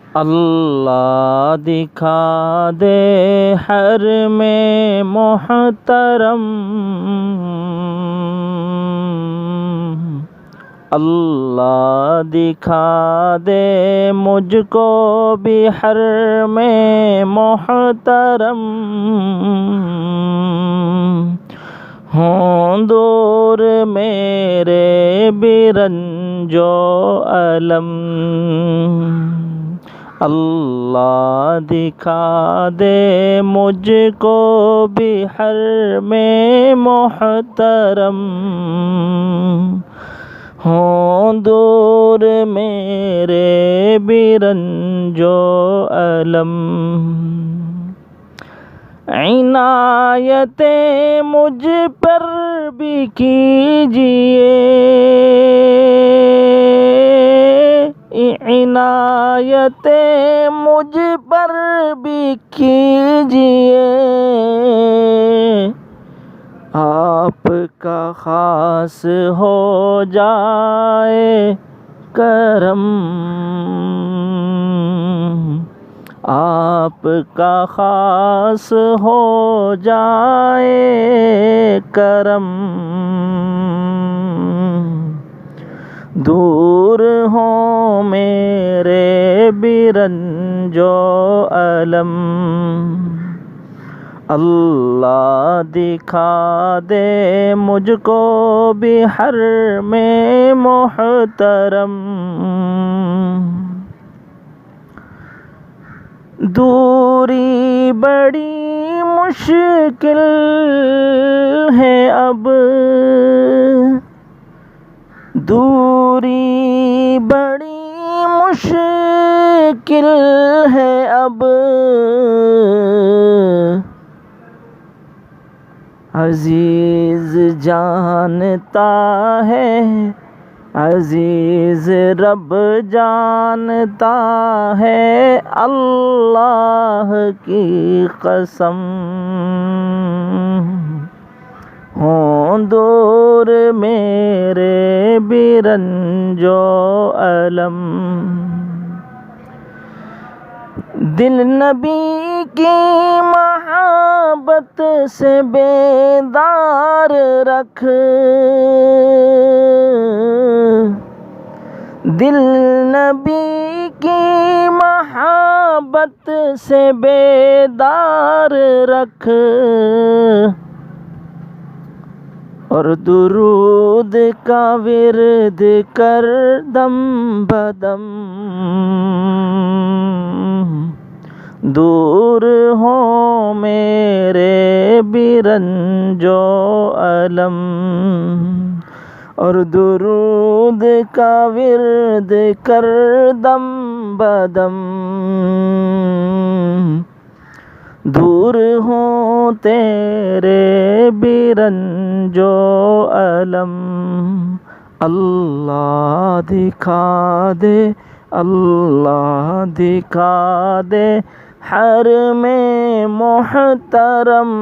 अल्लाह दिखा दे हर में मोहतरम, अल्लाह दिखा दे मुझको भी हर में मोहतरम। हों दूर मेरे बिरंजो अलम, अल्लाह दिखा दे मुझको भी हर में मोहतरम। हों दूर मेरे बिरंजो अलम, इनायतें मुझ पर भी कीजिए, इनायतें मुझ पर भी कीजिए। आपका खास हो जाए करम, आपका खास हो जाए करम। दूर हो मेरे बिरंजो अलम, अल्लाह दिखा दे मुझको भी हर में मोहतरम। दूरी बड़ी मुश्किल है अब, दूरी बड़ी मुश्किल है अब। अजीज जानता है, अजीज रब जानता है, अल्लाह की कसम। हों दूर मेरे बिरंजो अलम, दिल नबी की मोहब्बत से बेदार रख, दिल नबी की मोहब्बत से बेदार रख। और दुरूद का विर्द कर दम बदम, दूर हो मेरे बिरंजो अलम। और दुरूद का विर्द कर दम बदम, दूर हो तेरे बिरंजो अलम। अल्लाह दिखा दे, अल्लाह दिखा दे हर में मोहतरम।